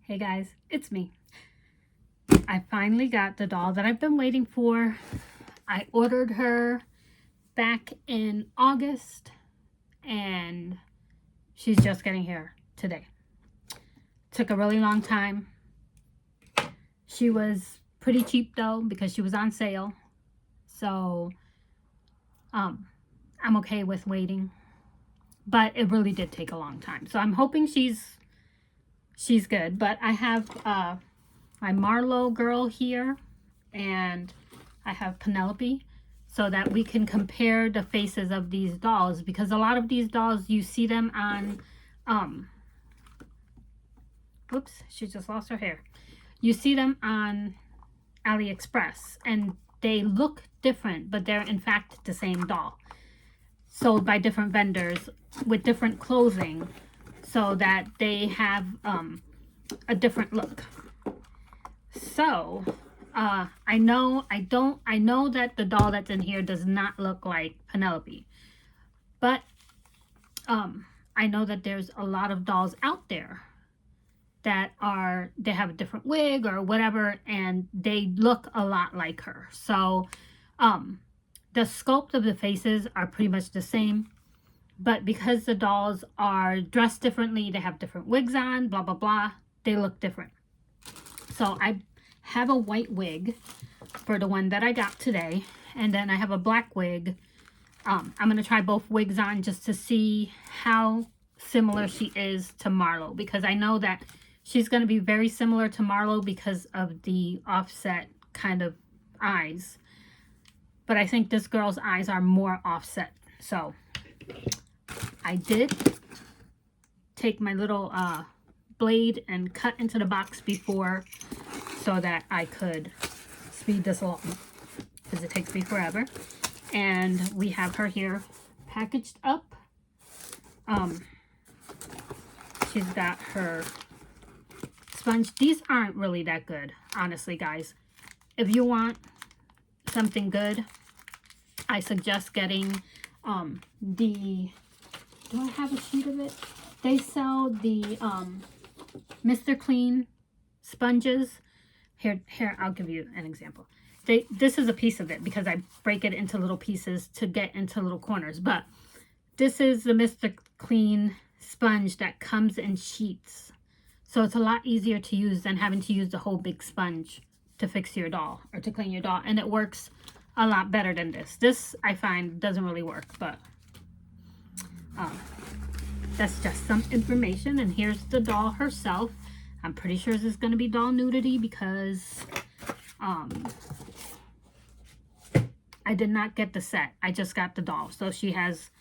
Hey guys, it's me. I finally got the doll that I've been waiting for. I ordered her back in August and she's just getting here today. Took a really long time. She was pretty cheap though because she was on sale. So I'm okay with waiting. But it really did take a long time. So I'm hoping she's good. But I have my Marlowe girl here, and I have Penelope, so that we can compare the faces of these dolls, because a lot of these dolls you see them on oops, she just lost her hair. You see them on Aliexpress and they look different, but they're in fact the same doll, sold by different vendors with different clothing, so that they have a different look. So I know that the doll that's in here does not look like Penelope, but I know that there's a lot of dolls out there that they have a different wig or whatever, and they look a lot like her. So the sculpt of the faces are pretty much the same, but because the dolls are dressed differently, they have different wigs on, blah blah blah, they look different. So I have a white wig for the one that I got today, and then I have a black wig. I'm going to try both wigs on just to see how similar she is to Marlowe, because I know that she's going to be very similar to Marlowe because of the offset kind of eyes. But I think this girl's eyes are more offset. So I did take my little blade and cut into the box before, so that I could speed this along, because it takes me forever. And we have her here packaged up. She's got her sponge. These aren't really that good, honestly, guys. If you want something good, I suggest getting do I have a sheet of it? They sell the Mr. Clean sponges. Here, I'll give you an example. This is a piece of it because I break it into little pieces to get into little corners. But this is the Mr. Clean sponge that comes in sheets. So it's a lot easier to use than having to use the whole big sponge to fix your doll or to clean your doll. And it works a lot better than this. This, I find, doesn't really work, but that's just some information. And here's the doll herself. I'm pretty sure this is going to be doll nudity because I did not get the set. I just got the doll. So she has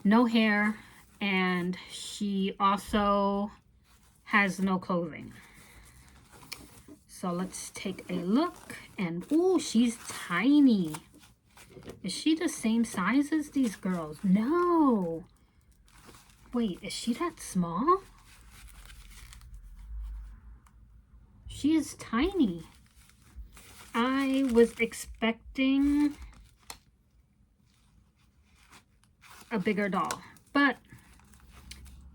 no hair, and she also has no clothing. So let's take a look. And oh, she's tiny. Is she the same size as these girls? No. Wait, is she that small? She is tiny. I was expecting a bigger doll, but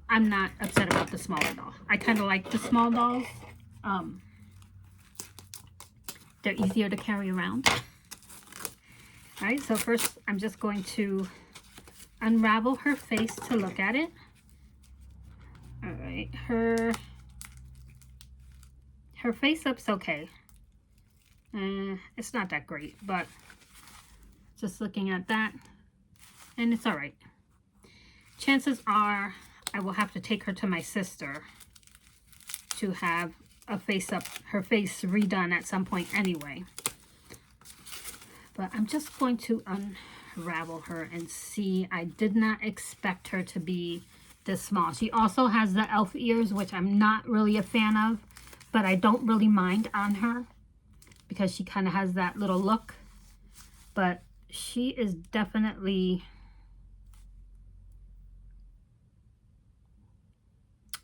I'm not upset about the smaller doll. I kind of like the small dolls. They're easier to carry around. All right, so first I'm just going to unravel her face to look at it. All right, her face up's okay. It's not that great, but just looking at that, and it's all right. Chances are I will have to take her to my sister to have her face redone at some point anyway. But I'm just going to unravel her and see. I did not expect her to be this small. She also has the elf ears, which I'm not really a fan of, but I don't really mind on her because she kind of has that little look. But she is definitely,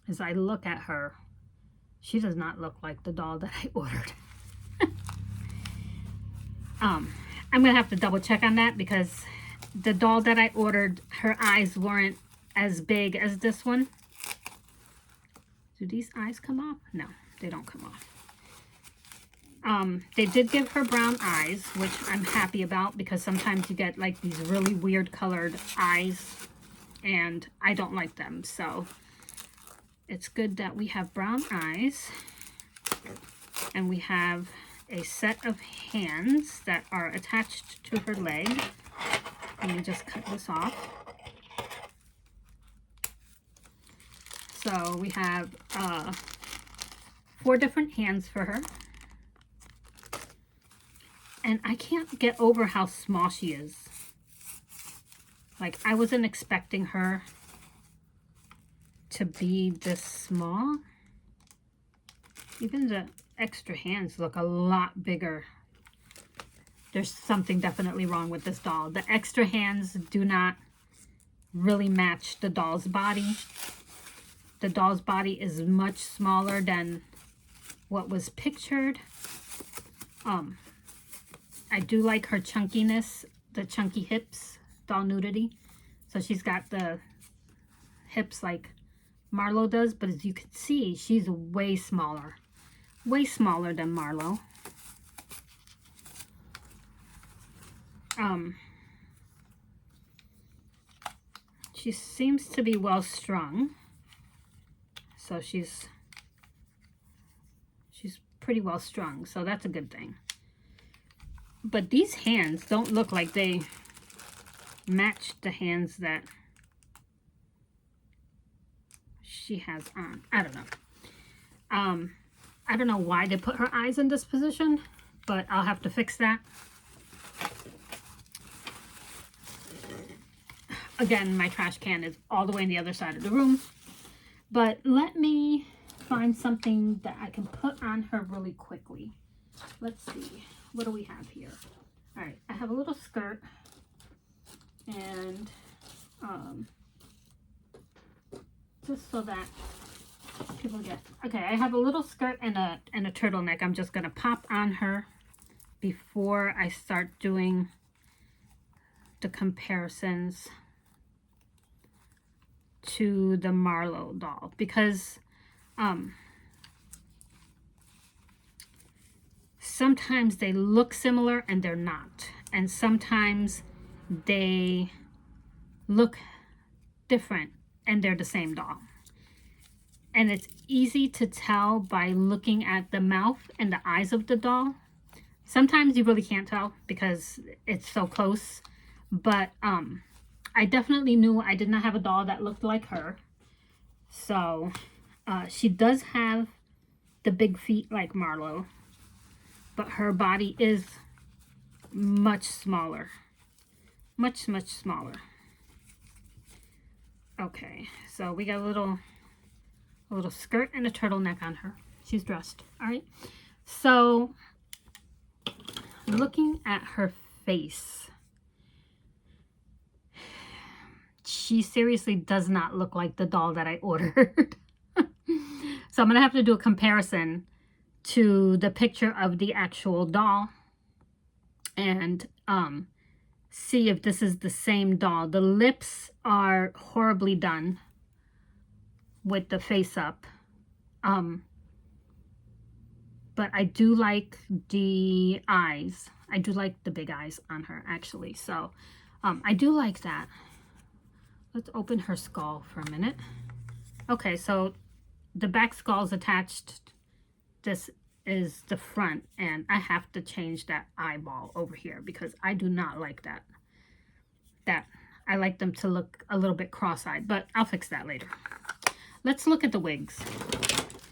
as I look at her, she does not look like the doll that I ordered. I'm gonna have to double check on that, because the doll that I ordered, her eyes weren't as big as this one. Do these eyes come off? No, they don't come off. They did give her brown eyes, which I'm happy about because sometimes you get like these really weird colored eyes and I don't like them. So it's good that we have brown eyes and we have a set of hands that are attached to her leg. Let me just cut this off. So we have 4 different hands for her. And I can't get over how small she is. Like, I wasn't expecting her to be this small. Even the extra hands look a lot bigger. There's something definitely wrong with this doll. The extra hands do not really match the doll's body. The doll's body is much smaller than what was pictured. I do like her chunkiness, the chunky hips, doll nudity. So she's got the hips like Marlo does, but as you can see, she's way smaller than Marlo. She seems to be well strung, so she's pretty well strung, so that's a good thing. But these hands don't look like they match the hands that she has on. I don't know. I don't know why they put her eyes in this position, but I'll have to fix that. Again, my trash can is all the way on the other side of the room. But let me find something that I can put on her really quickly. Let's see. What do we have here? All right, I have a little skirt and just so that people get, okay, I have a little skirt and a turtleneck. I'm just gonna pop on her before I start doing the comparisons to the Marlo doll, because sometimes they look similar and they're not, and sometimes they look different and they're the same doll. And it's easy to tell by looking at the mouth and the eyes of the doll. Sometimes you really can't tell because it's so close, but I definitely knew I did not have a doll that looked like her. So she does have the big feet like Marlo, but her body is much smaller. Much smaller. Okay, so we got a little skirt and a turtleneck on her. She's dressed. All right. So looking at her face, she seriously does not look like the doll that I ordered. So I'm going to have to do a comparison to the picture of the actual doll and see if this is the same doll. The lips are horribly done with the face up. But I do like the eyes. I do like the big eyes on her, actually. So I do like that. Let's open her skull for a minute. Okay, so the back skull is attached. This is the front, and I have to change that eyeball over here because I do not like that. I like them to look a little bit cross-eyed, but I'll fix that later. Let's look at the wigs.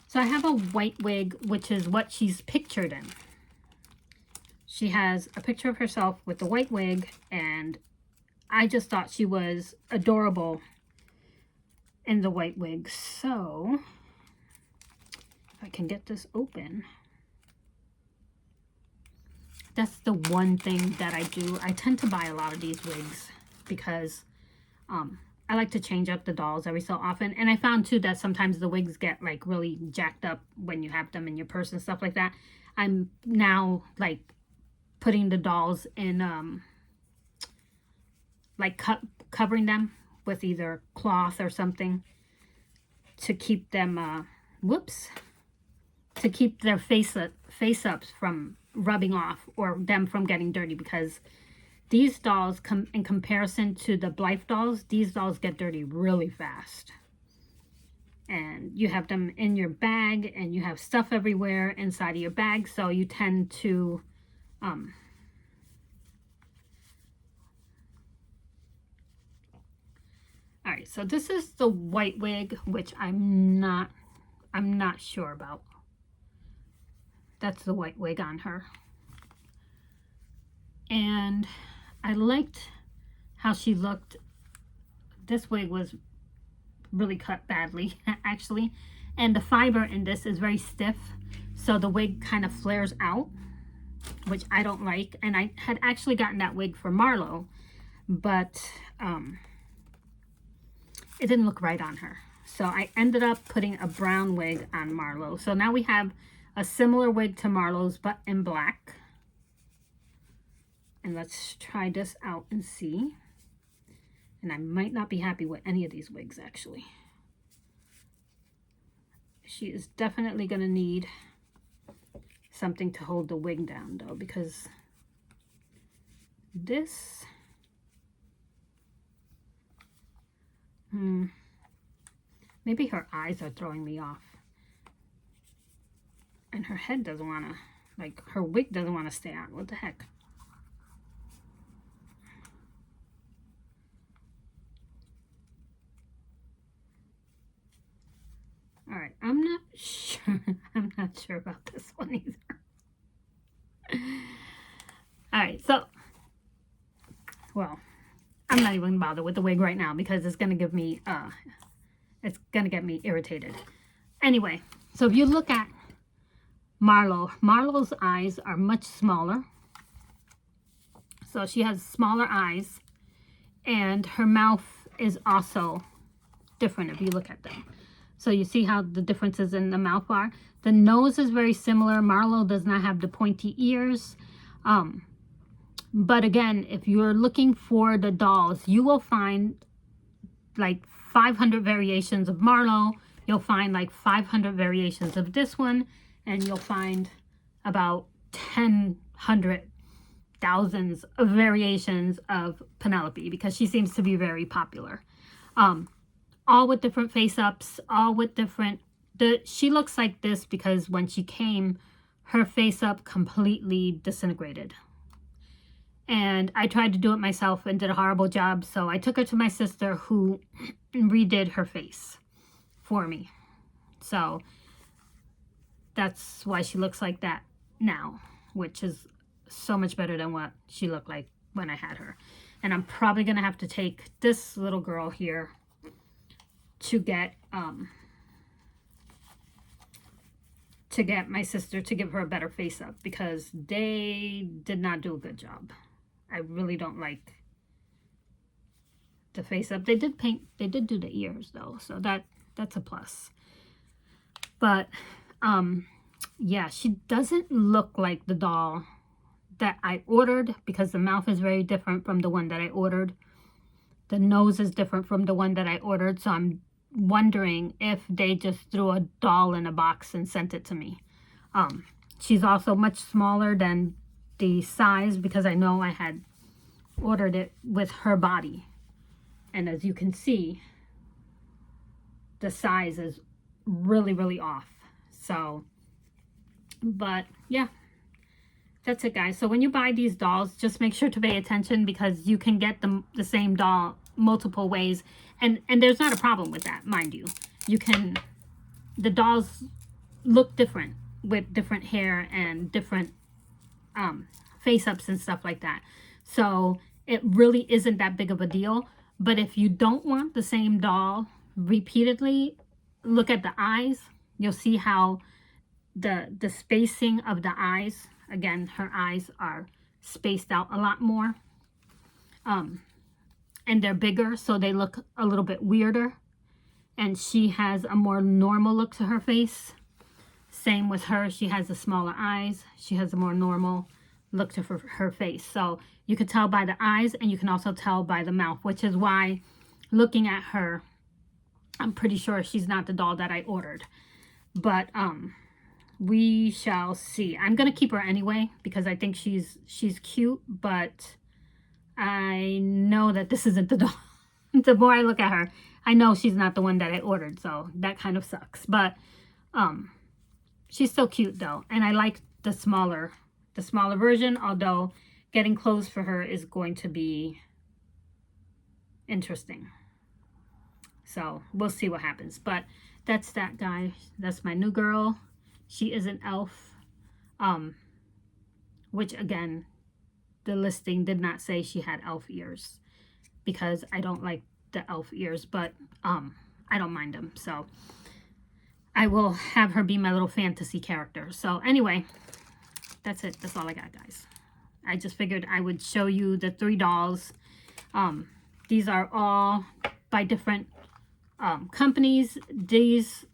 So I have a white wig, which is what she's pictured in. She has a picture of herself with the white wig, and I just thought she was adorable in the white wig. So if I can get this open. That's the one thing that I do. I tend to buy a lot of these wigs because I like to change up the dolls every so often. And I found too that sometimes the wigs get like really jacked up when you have them in your purse and stuff like that. I'm now like putting the dolls in like covering them with either cloth or something to keep them whoops, to keep their face-ups from rubbing off or them from getting dirty, because these dolls, in comparison to the Blythe dolls, these dolls get dirty really fast. And you have them in your bag and you have stuff everywhere inside of your bag, so you tend to all right, so this is the white wig, which I'm not sure about. That's the white wig on her. And I liked how she looked. This wig was really cut badly, actually. And the fiber in this is very stiff, so the wig kind of flares out, which I don't like. And I had actually gotten that wig for Marlo, but it didn't look right on her. So I ended up putting a brown wig on Marlo. So now we have a similar wig to Marlo's, but in black. And let's try this out and see. And I might not be happy with any of these wigs, actually. She is definitely going to need something to hold the wig down, though, because this... maybe her eyes are throwing me off. And her head doesn't want to, like, her wig doesn't want to stay on. What the heck? All right, I'm not sure. I'm not sure about this one either. All right, so, well, I'm not even bothered with the wig right now because it's going to give me, it's going to get me irritated. Anyway, so if you look at Marlo's eyes are much smaller. So she has smaller eyes, and her mouth is also different if you look at them. So you see how the differences in the mouth are. The nose is very similar. Marlo does not have the pointy ears. But again, if you're looking for the dolls, you will find like 500 variations of Marlo. You'll find like 500 variations of this one. And you'll find about 100 thousands of variations of Penelope, because she seems to be very popular. All with different face-ups, all with different... She looks like this because when she came, her face-up completely disintegrated. And I tried to do it myself and did a horrible job, so I took her to my sister, who redid her face for me. So that's why she looks like that now, which is so much better than what she looked like when I had her. And I'm probably going to have to take this little girl here to get my sister to give her a better face up, because they did not do a good job. I really don't like the face up. They did do the ears though, so that's a plus. But yeah, she doesn't look like the doll that I ordered, because the mouth is very different from the one that I ordered. The nose is different from the one that I ordered, so I'm wondering if they just threw a doll in a box and sent it to me. She's also much smaller than the size, because I know I had ordered it with her body. And as you can see, the size is really, really off. So, but yeah, that's it, guys. So when you buy these dolls, just make sure to pay attention, because you can get the same doll multiple ways. And there's not a problem with that, mind you. The dolls look different with different hair and different face-ups and stuff like that. So it really isn't that big of a deal. But if you don't want the same doll repeatedly, look at the eyes. You'll see how the spacing of the eyes, again, her eyes are spaced out a lot more. And they're bigger, so they look a little bit weirder. And she has a more normal look to her face. Same with her. She has the smaller eyes. She has a more normal look to her face. So you can tell by the eyes, and you can also tell by the mouth, which is why looking at her, I'm pretty sure she's not the doll that I ordered. But we shall see. I'm gonna keep her anyway because I think she's cute, but I know that this isn't the doll. The more I look at her, I know she's not the one that I ordered, so that kind of sucks. But she's still cute though, and I like the smaller version, although getting clothes for her is going to be interesting. So we'll see what happens. But that's that, guy. That's my new girl. She is an elf, which again, the listing did not say she had elf ears because I don't like the elf ears, but I don't mind them. So I will have her be my little fantasy character. So anyway, that's it. That's all I got, guys. I just figured I would show you the 3 dolls. These are all by different companies. This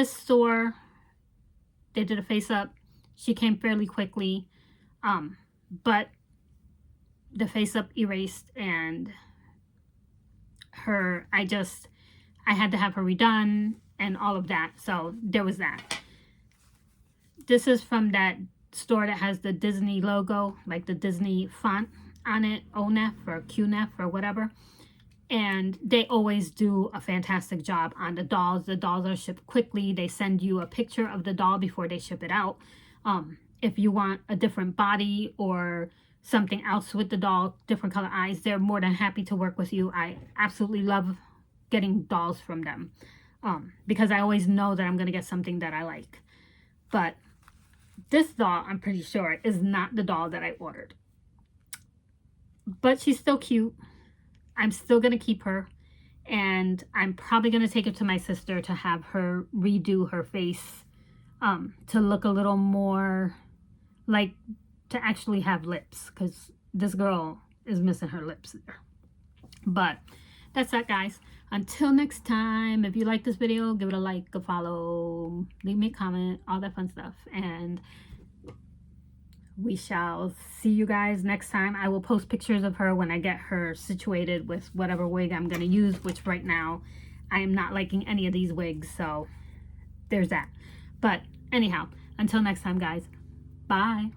store, they did a face up. She came fairly quickly, but the face up erased, and her, I had to have her redone and all of that. So there was that. This is from that store that has the Disney logo, like the Disney font on it, ONEF or QNEF or whatever. And they always do a fantastic job on the dolls. The dolls are shipped quickly. They send you a picture of the doll before they ship it out. If you want a different body or something else with the doll, different color eyes, they're more than happy to work with you. I absolutely love getting dolls from them because I always know that I'm going to get something that I like. But this doll, I'm pretty sure, is not the doll that I ordered. But she's still cute. I'm still going to keep her. And I'm probably going to take her to my sister to have her redo her face to look a little more like, to actually have lips, because this girl is missing her lips there. But that's that, guys. Until next time, if you like this video, give it a like, a follow, leave me a comment, all that fun stuff. And we shall see you guys next time. I will post pictures of her when I get her situated with whatever wig I'm going to use, which right now I am not liking any of these wigs. So there's that. But anyhow, until next time, guys. Bye.